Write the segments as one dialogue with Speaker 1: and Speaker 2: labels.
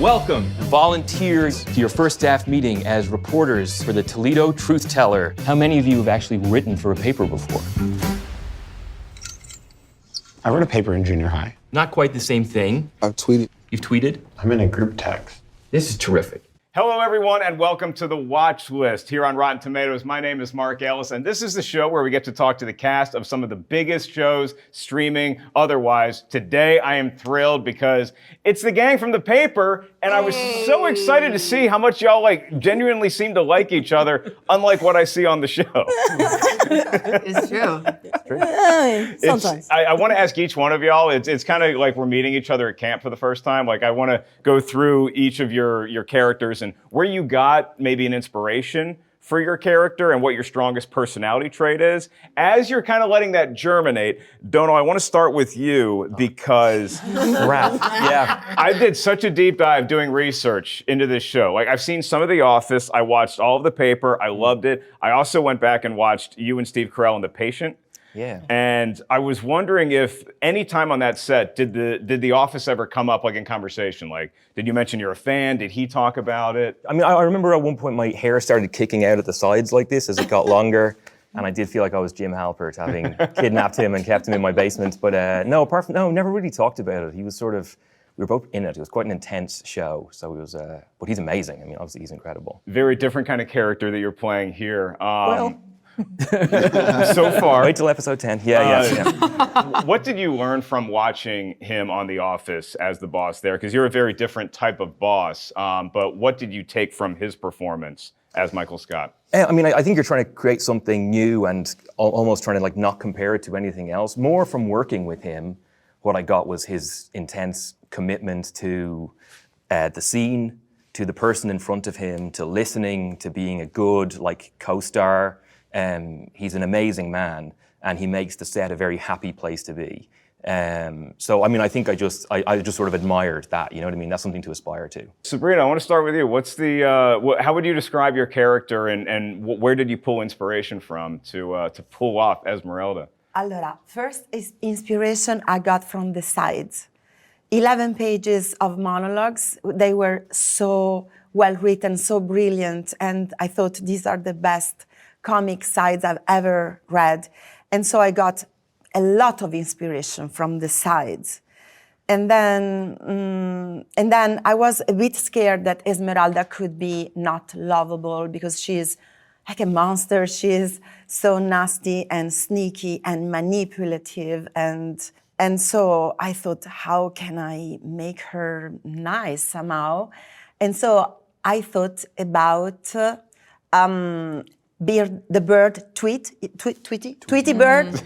Speaker 1: Welcome, volunteers, to your first staff meeting as reporters for the Toledo Truth Teller. How many of you have actually written for a paper before?
Speaker 2: I wrote a paper in junior high.
Speaker 1: Not quite the same thing.
Speaker 3: I've tweeted.
Speaker 1: You've tweeted?
Speaker 2: I'm in a group text.
Speaker 1: This is terrific.
Speaker 4: Hello, everyone, and welcome to The Watch List here on Rotten Tomatoes. My name is Mark Ellis, and this is the show where we get to talk to the cast of some of the biggest shows, streaming, otherwise. Today, I am thrilled because it's the gang from the paper, and I was so excited to see how much y'all genuinely seem to like each other, unlike what I see on the show.
Speaker 5: It's true.
Speaker 4: Sometimes. I want to ask each one of y'all, it's kind of like we're meeting each other at camp for the first time. I want to go through each of your characters and where you got maybe an inspiration for your character and what your strongest personality trait is. As you're kind of letting that germinate, Donal, I want to start with you because I did such a deep dive doing research into this show. I've seen some of The Office, I watched all of The Paper, I loved it. I also went back and watched you and Steve Carell in The Patient.
Speaker 1: Yeah.
Speaker 4: And I was wondering if any time on that set, did the Office ever come up in conversation? Did you mention you're a fan? Did he talk about it?
Speaker 6: I mean, I remember at one point my hair started kicking out at the sides like this as it got longer. And I did feel like I was Jim Halpert, having kidnapped him and kept him in my basement. But never really talked about it. He was we were both in it. It was quite an intense show. So it was, but he's amazing. I mean, obviously he's incredible.
Speaker 4: Very different kind of character that you're playing here. So far.
Speaker 6: Wait till episode 10. Yeah.
Speaker 4: What did you learn from watching him on The Office as the boss there? Because you're a very different type of boss. But what did you take from his performance as Michael Scott?
Speaker 6: I mean, I think you're trying to create something new and almost trying to not compare it to anything else. More from working with him, what I got was his intense commitment to the scene, to the person in front of him, to listening, to being a good co-star. He's an amazing man, and he makes the set a very happy place to be. So, I mean, I think I just sort of admired that. You know what I mean? That's something to aspire to.
Speaker 4: Sabrina, I want to start with you. What's how would you describe your character, and where did you pull inspiration from to pull off Esmeralda?
Speaker 5: Allora, first is inspiration I got from the sides. 11 pages of monologues. They were so well written, so brilliant, and I thought these are the best comic sides I've ever read. And so I got a lot of inspiration from the sides. And then I was a bit scared that Esmeralda could be not lovable because she is like a monster. She is so nasty and sneaky and manipulative. And so I thought, how can I make her nice somehow? And so I thought about the bird, Tweety bird, Tweety bird.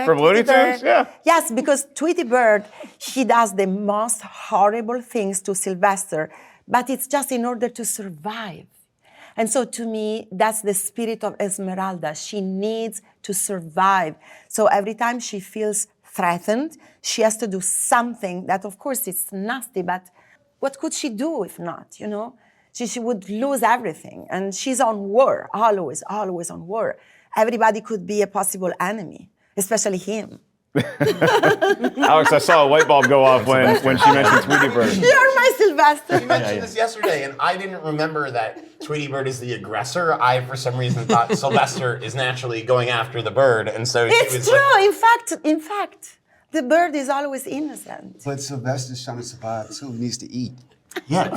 Speaker 4: From Looney Tunes, yeah.
Speaker 5: Yes, because Tweety bird, he does the most horrible things to Sylvester, but it's just in order to survive. And so to me, that's the spirit of Esmeralda. She needs to survive. So every time she feels threatened, she has to do something that, of course, it's nasty, but what could she do if not, She would lose everything. And she's on war, always on war. Everybody could be a possible enemy, especially him.
Speaker 4: Alex, I saw a light bulb go off when she mentioned Tweety Bird.
Speaker 5: You're my Sylvester.
Speaker 2: You mentioned this yesterday, and I didn't remember that Tweety Bird is the aggressor. I, for some reason, thought Sylvester is naturally going after the bird, and so
Speaker 5: it's true. In fact, the bird is always innocent.
Speaker 3: But Sylvester's trying to survive too. He needs to eat.
Speaker 6: Yeah,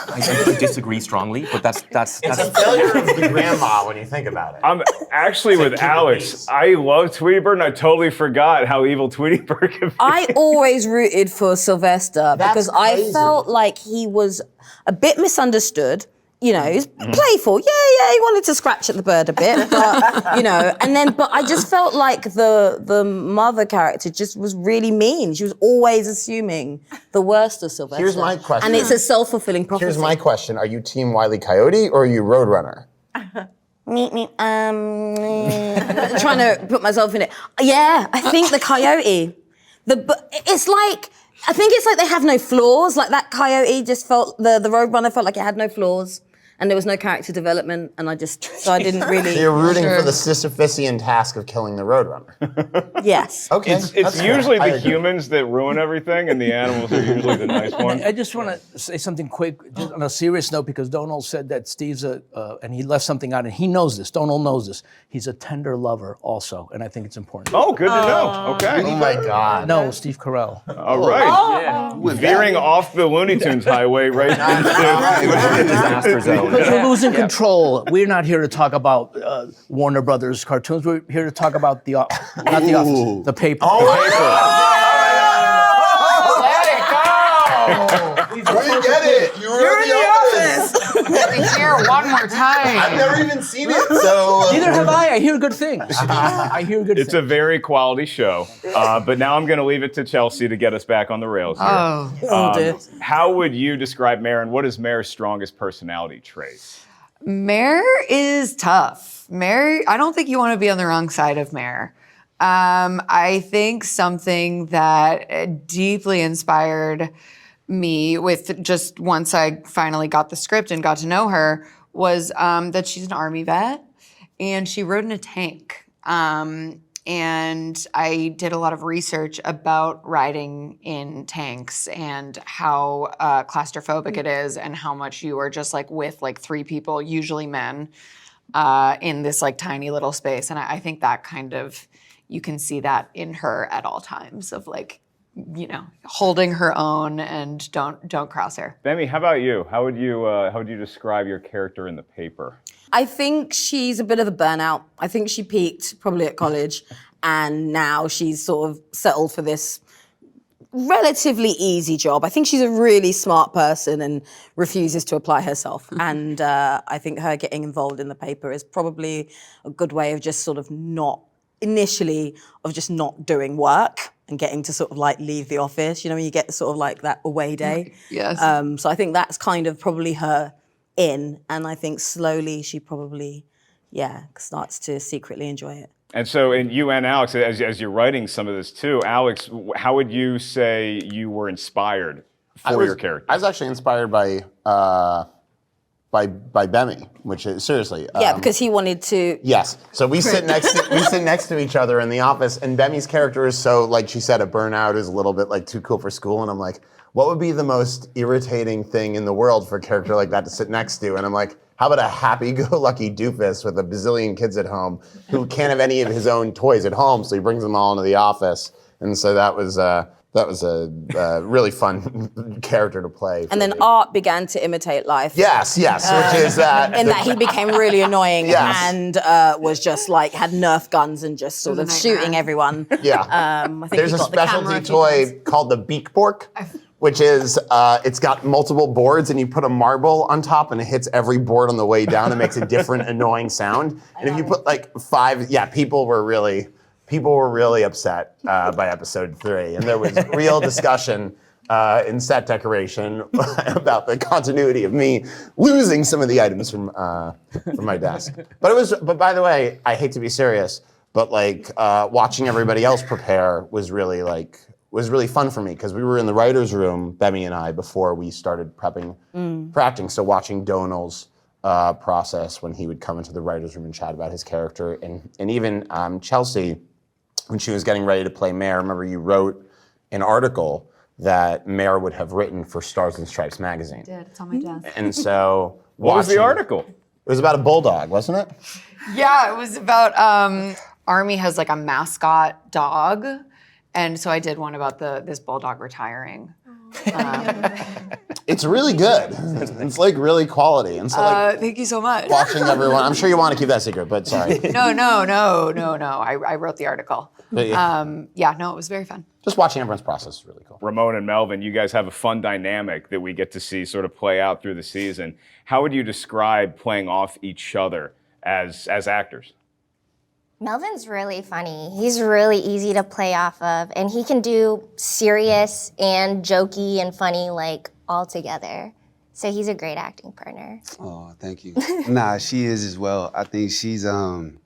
Speaker 6: I disagree strongly, but that's
Speaker 2: It's a failure of the grandma when you think about it.
Speaker 4: I'm actually with Alex. I love Tweety Bird, and I totally forgot how evil Tweety Bird can be.
Speaker 7: I always rooted for Sylvester because I felt like he was a bit misunderstood. He's playful. Yeah, he wanted to scratch at the bird a bit, but, but I just felt like the mother character just was really mean. She was always assuming the worst of Sylvester.
Speaker 2: Here's my question.
Speaker 7: And it's a self-fulfilling prophecy.
Speaker 2: Here's my question. Are you Team Wile E. Coyote or are you Roadrunner?
Speaker 7: Trying to put myself in it. Yeah, I think the coyote. I think it's like they have no flaws. Like that coyote just felt, the Roadrunner felt like it had no flaws. and there was no character development, and I didn't really.
Speaker 2: So you're rooting for the Sisyphusian task of killing the Roadrunner.
Speaker 7: Yes.
Speaker 2: Okay.
Speaker 4: It's usually the humans that ruin everything, and the animals are usually the nice ones.
Speaker 8: I just want to say something quick, just on a serious note, because Donal said that Steve's and he left something out, and he knows this. Donal knows this. He's a tender lover also, and I think it's important.
Speaker 4: Oh, good to know. Okay.
Speaker 2: Oh my God.
Speaker 8: No, Steve Carell.
Speaker 4: All right. Veering off the Looney Tunes highway right into
Speaker 6: Disaster zone.
Speaker 8: Because we're losing control. We're not here to talk about Warner Brothers cartoons. We're here to talk about not the Office, the paper.
Speaker 2: We get it. You're in the office.
Speaker 9: Here one more time.
Speaker 2: I've never even seen it, so.
Speaker 8: Neither have I. I hear good things. I hear good
Speaker 4: It's
Speaker 8: things.
Speaker 4: a very quality show, but now I'm going to leave it to Chelsea to get us back on the rails here.
Speaker 7: Oh dear.
Speaker 4: How would you describe Mare, and what is Mare's strongest personality trait?
Speaker 9: Mare is tough. Mare, I don't think you want to be on the wrong side of Mare. I think something that deeply inspired me with just once I finally got the script and got to know her was that she's an Army vet and she rode in a tank. And I did a lot of research about riding in tanks and how claustrophobic it is and how much you are just like with like 3 people, usually men, in this like tiny little space. And I think that kind of, you can see that in her at all times of like, you know, holding her own and don't cross her.
Speaker 4: Gbemi, how about you? How would you describe your character in the paper?
Speaker 7: I think she's a bit of a burnout. I think she peaked probably at college, and now she's sort of settled for this relatively easy job. I think she's a really smart person and refuses to apply herself. And I think her getting involved in the paper is probably a good way of just sort of not doing work and getting to sort of like leave the office. You know, when you get sort of like that away day.
Speaker 9: Yes.
Speaker 7: So I think that's kind of probably her in, and I think slowly she probably, starts to secretly enjoy it.
Speaker 4: And so, and you and Alex, as you're writing some of this too, Alex, how would you say you were inspired for your character?
Speaker 2: I was actually inspired by Gbemi, which is seriously.
Speaker 7: Because he wanted to.
Speaker 2: Yes. So we sit next to each other in the office, and Gbemi's character is so, like she said, a burnout, is a little bit like too cool for school, and I'm like, what would be the most irritating thing in the world for a character like that to sit next to? And I'm like, how about a happy-go-lucky doofus with a bazillion kids at home who can't have any of his own toys at home, so he brings them all into the office. And so that was a really fun character to play.
Speaker 7: And then Art began to imitate life.
Speaker 2: Yes, which is that.
Speaker 7: In that he became really annoying
Speaker 2: Yes.
Speaker 7: and was just like, had Nerf guns and just sort of shooting everyone.
Speaker 2: Yeah.
Speaker 7: I think
Speaker 2: There's
Speaker 7: he
Speaker 2: a
Speaker 7: got the camera
Speaker 2: specialty
Speaker 7: a few
Speaker 2: toy
Speaker 7: times.
Speaker 2: called the Beak Bork, which is, it's got multiple boards and you put a marble on top and it hits every board on the way down and makes a different annoying sound. And if you put like 5, people were really upset by episode 3. And there was real discussion in set decoration about the continuity of me losing some of the items from my desk. But by the way, I hate to be serious, but like watching everybody else prepare was really fun for me because we were in the writer's room, Gbemi and I, before we started prepping for acting. So watching Donal's process when he would come into the writer's room and chat about his character, and even Chelsea, when she was getting ready to play Mare, remember you wrote an article that Mare would have written for Stars and Stripes magazine.
Speaker 9: I did. It's on my desk.
Speaker 2: And so
Speaker 4: What was the article?
Speaker 2: It was about a bulldog, wasn't it?
Speaker 9: Yeah, it was about Army has like a mascot dog, and so I did one about this bulldog retiring.
Speaker 2: It's really good. It's like really quality. And so like
Speaker 9: Thank you so much.
Speaker 2: watching everyone, I'm sure you want to keep that secret, but sorry.
Speaker 9: No. I wrote the article.
Speaker 2: But,
Speaker 9: It was very fun.
Speaker 2: just watching everyone's process is really cool.
Speaker 4: Ramona and Melvin, you guys have a fun dynamic that we get to see sort of play out through the season. How would you describe playing off each other as actors?
Speaker 10: Melvin's really funny. He's really easy to play off of, and he can do serious and jokey and funny like all together. So he's a great acting partner.
Speaker 3: Oh, thank you. Nah, she is as well. I think she's the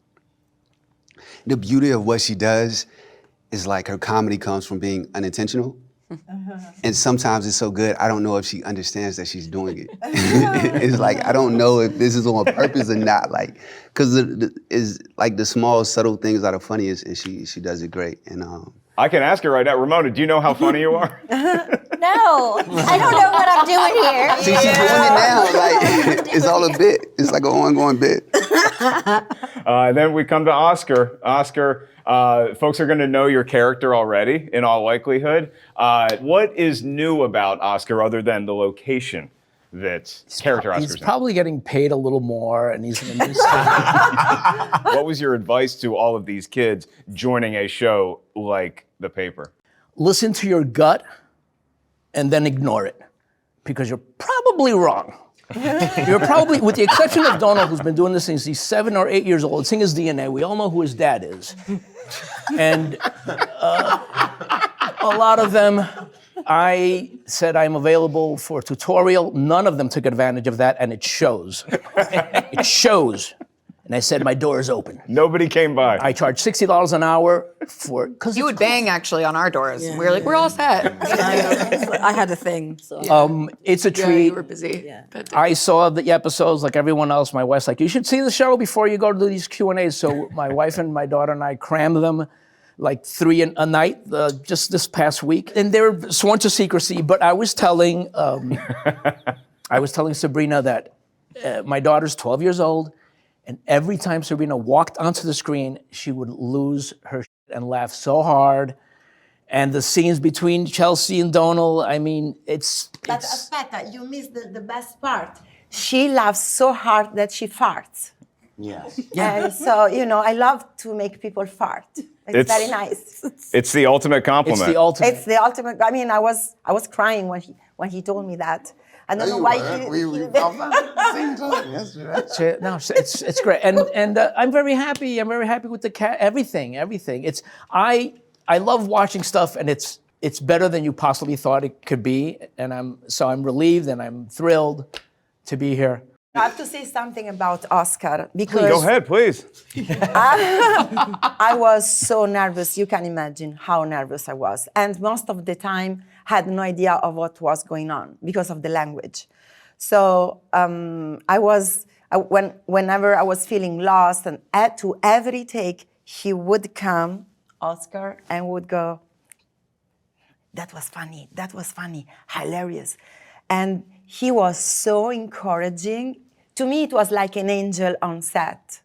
Speaker 3: beauty of what she does is like her comedy comes from being unintentional. And sometimes it's so good, I don't know if she understands that she's doing it. It's like, I don't know if this is on purpose or not. Like, because it's like the small, subtle things are the funniest, and she does it great. And
Speaker 4: I can ask her right now, Ramona, do you know how funny you are?
Speaker 10: No, I don't know what I'm doing here.
Speaker 3: see, she's doing it now. Like, it's all a bit. It's like an ongoing bit.
Speaker 4: Then we come to Oscar. Oscar, folks are going to know your character already, in all likelihood. What is new about Oscar other than the location that character Oscar's
Speaker 8: He's probably getting paid a little more, and he's in a new city.
Speaker 4: What was your advice to all of these kids joining a show like The Paper?
Speaker 8: Listen to your gut and then ignore it, because you're probably wrong. You're probably, with the exception of Donal, who's been doing this since he's 7 or 8 years old. It's in his DNA. We all know who his dad is. And a lot of them, I said I'm available for a tutorial. None of them took advantage of that, and it shows. It shows. And I said, my door is open.
Speaker 4: Nobody came by.
Speaker 8: I charge $60 an hour for, because
Speaker 9: You would bang actually on our doors. We were like, we're all set.
Speaker 7: I had a thing. So.
Speaker 8: it's a
Speaker 9: Yeah,
Speaker 8: treat.
Speaker 9: you were busy. Yeah.
Speaker 8: I saw the episodes like everyone else. My wife's like, you should see the show before you go to these Q&As. So my wife and my daughter and I crammed them like 3 a night just this past week. And they're sworn to secrecy, but I was telling Sabrina that my daughter's 12 years old, and every time Sabrina walked onto the screen, she would lose her shit and laugh so hard. And the scenes between Chelsea and Donal, I mean,
Speaker 5: But aspetta, you missed the best part. She laughs so hard that she farts.
Speaker 2: Yes.
Speaker 5: And so, I love to make people fart. It's very nice.
Speaker 4: It's the ultimate compliment.
Speaker 8: It's the ultimate.
Speaker 5: It's the ultimate. I mean, I was crying when he told me that. I don't know why
Speaker 2: We felt that at the same time yesterday.
Speaker 8: No, it's great, and I'm very happy. I'm very happy with the everything. It's I love watching stuff, and it's better than you possibly thought it could be, and I'm relieved and I'm thrilled to be here.
Speaker 5: I have to say something about Oscar because
Speaker 4: Go ahead, please.
Speaker 5: I was so nervous. You can imagine how nervous I was, and most of the time had no idea of what was going on because of the language. So whenever I was feeling lost, and to every take, he would come, Oscar, and would go, that was funny, hilarious. And he was so encouraging. To me, it was like an angel on set.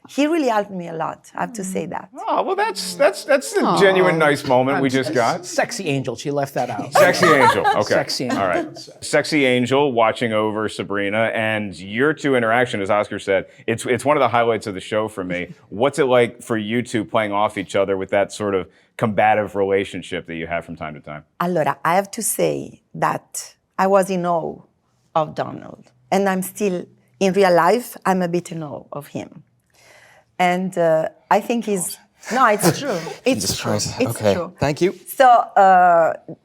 Speaker 5: He really helped me a lot, I have to say that.
Speaker 4: Oh, well, that's a genuine nice moment we just got.
Speaker 8: Sexy angel, she left that out.
Speaker 4: Sexy angel, okay.
Speaker 8: Sexy angel.
Speaker 4: All right. Sexy angel watching over Sabrina, and your two interaction, as Oscar said, it's one of the highlights of the show for me. What's it like for you two playing off each other with that sort of combative relationship that you have from time to time?
Speaker 5: Allora, I have to say that I was in awe of Donald, and I'm still, in real life, I'm a bit in awe of him. And I think it's true. It's true. It's true.
Speaker 6: Thank you.
Speaker 5: So,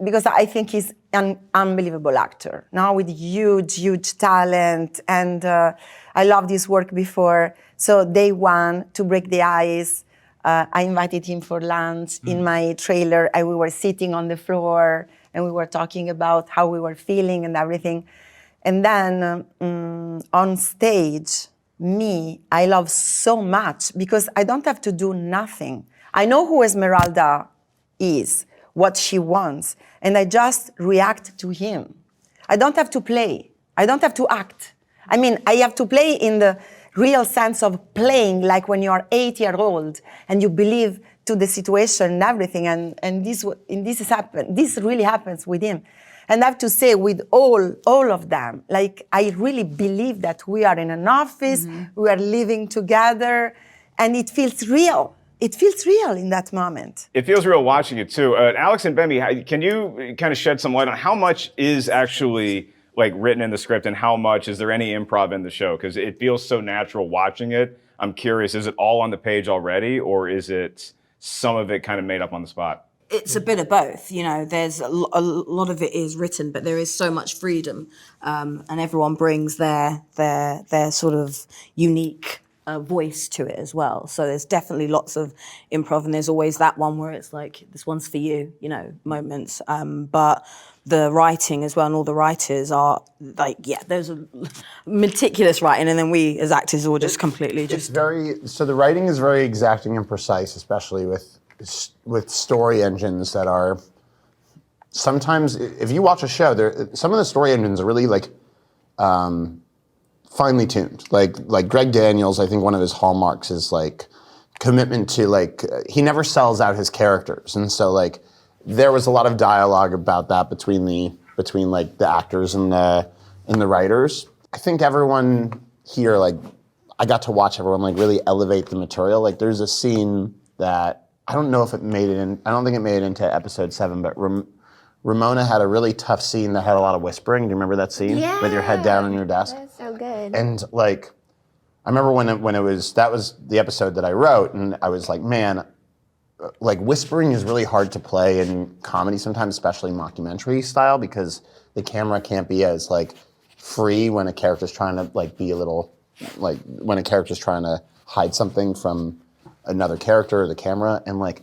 Speaker 5: because I think he's an unbelievable actor, now with huge talent. And I loved his work before. So day one, to break the ice, I invited him for lunch in my trailer, and we were sitting on the floor, and we were talking about how we were feeling and everything. And then on stage, I love so much because I don't have to do nothing. I know who Esmeralda is, what she wants, and I just react to him. I don't have to play. I don't have to act. I mean, I have to play in the real sense of playing, like when you're 8-year-old and you believe to the situation and everything, and this really happens with him. And I have to say, with all of them, like, I really believe that we are in an office, we are living together, and it feels real. It feels real in that moment.
Speaker 4: It feels real watching it too. Alex and Gbemi, can you kind of shed some light on how much is actually like written in the script, and how much is there any improv in the show? Because it feels so natural watching it. I'm curious, is it all on the page already, or is it some of it kind of made up on the spot?
Speaker 7: It's a bit of both, there's a lot of it is written, but there is so much freedom, and everyone brings their sort of unique voice to it as well. So there's definitely lots of improv, and there's always that one where it's like, this one's for you, you know, moments. But the writing as well, and all the writers are like, yeah, there's a meticulous writing, and then we as actors will just completely just.
Speaker 2: So the writing is very exacting and precise, especially with story engines that are sometimes, if you watch a show, some of the story engines are really like finely tuned. Like Greg Daniels, I think one of his hallmarks is like commitment to like, he never sells out his characters. And so like, there was a lot of dialogue about that between like the actors and the writers. I think everyone here, like, I got to watch everyone like really elevate the material. Like there's a scene that, I don't know if it made it in, I don't think it made it into episode 7, but Ramona had a really tough scene that had a lot of whispering. Do you remember that scene?
Speaker 10: Yeah.
Speaker 2: With your head down on your desk?
Speaker 10: That's so good.
Speaker 2: And like, I remember that was the episode that I wrote, and I was like, man, like whispering is really hard to play in comedy sometimes, especially mockumentary style, because the camera can't be as like free when a character's trying to like be a little, like when a character's trying to hide something from another character or the camera. And like,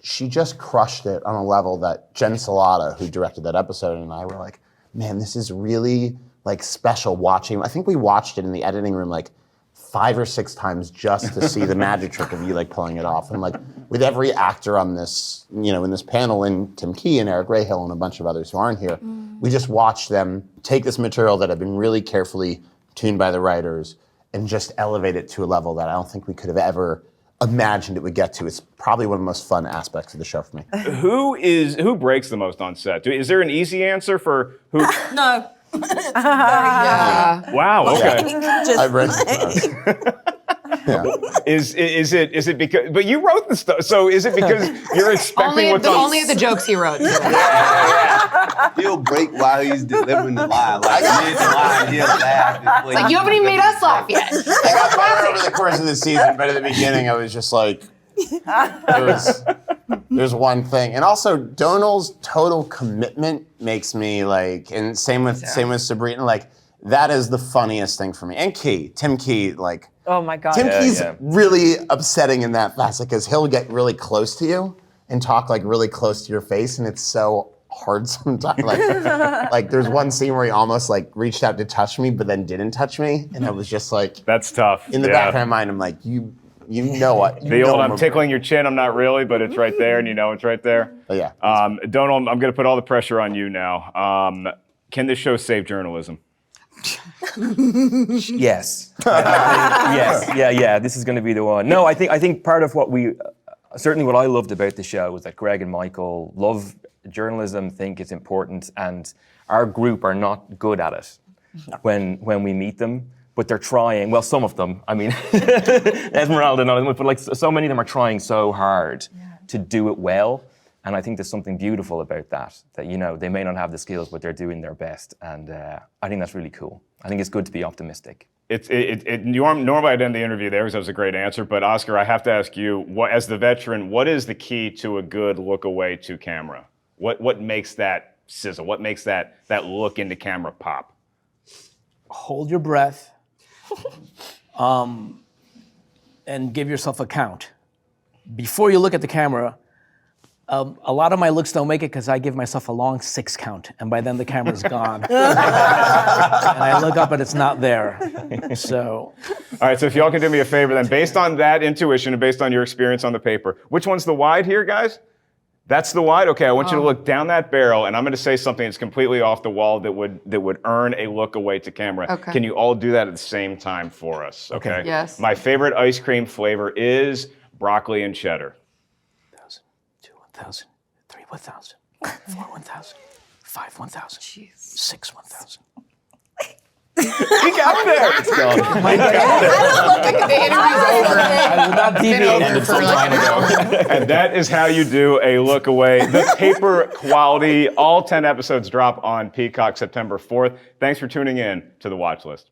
Speaker 2: she just crushed it on a level that Jen Salata, who directed that episode, and I were like, man, this is really like special watching. I think we watched it in the editing room like 5 or 6 times just to see the magic trick of you like pulling it off. And like with every actor on this, you know, in this panel, and Tim Key and Eric Rahill and a bunch of others who aren't here, we just watched them take this material that had been really carefully tuned by the writers and just elevate it to a level that I don't think we could have ever imagined it would get to. It's probably one of the most fun aspects of the show for me.
Speaker 4: Who breaks the most on set? Is there an easy answer for who?
Speaker 7: No.
Speaker 4: Wow. Okay.
Speaker 2: I break the most. Yeah.
Speaker 4: Is it because? But you wrote the stuff, so is it because you're expecting what's on?
Speaker 9: Only the jokes he wrote.
Speaker 3: He'll break while he's delivering the line. Like mid line, he'll laugh.
Speaker 9: Like, you haven't even made us laugh yet.
Speaker 2: I got better over the course of the season, but at the beginning I was just like, there's one thing. And also Donal's total commitment makes me like, and same with Sabrina, like that is the funniest thing for me. And Tim Key, like,
Speaker 5: Oh my God.
Speaker 2: Tim Key's really upsetting in that facet because he'll get really close to you and talk like really close to your face, and it's so hard sometimes. Like there's one scene where he almost like reached out to touch me, but then didn't touch me, and I was just like,
Speaker 4: that's tough.
Speaker 2: In the back of my mind, I'm like, you know what?
Speaker 4: The old I'm tickling your chin. I'm not really, but it's right there, and you know it's right there.
Speaker 2: But yeah.
Speaker 4: Donal, I'm going to put all the pressure on you now. Can this show save journalism?
Speaker 6: Yes. Yes. Yeah. This is going to be the one. No, I think part of what certainly what I loved about the show was that Greg and Michael love journalism, think it's important, and our group are not good at it when we meet them. But they're trying. Well, some of them. I mean, Esmeralda, not as much, but like so many of them are trying so hard to do it well. And I think there's something beautiful about that you know, they may not have the skills, but they're doing their best. And I think that's really cool. I think it's good to be optimistic.
Speaker 4: Normally I'd end the interview there because that was a great answer. But Oscar, I have to ask you, as the veteran, what is the key to a good look away to camera? What makes that sizzle? What makes that look into camera pop?
Speaker 8: Hold your breath and give yourself a count. Before you look at the camera, a lot of my looks don't make it because I give myself a long 6 count, and by then the camera's gone. And I look up and it's not there. So.
Speaker 4: All right, so if y'all can do me a favor then, based on that intuition and based on your experience on the paper, which one's the wide here, guys? That's the wide? Okay, I want you to look down that barrel, and I'm going to say something that's completely off the wall that would earn a look away to camera.
Speaker 9: Okay.
Speaker 4: Can you all do that at the same time for us? Okay.
Speaker 9: Yes.
Speaker 4: My favorite ice cream flavor is broccoli and cheddar.
Speaker 8: 1,000, 2 1,000, 3 1,000, 4 1,000, 5 1,000, 6 1,000.
Speaker 4: He got there.
Speaker 8: I will not deviate.
Speaker 4: And that is how you do a look away. The paper quality, all 10 episodes drop on Peacock September 4th. Thanks for tuning in to The Watch List.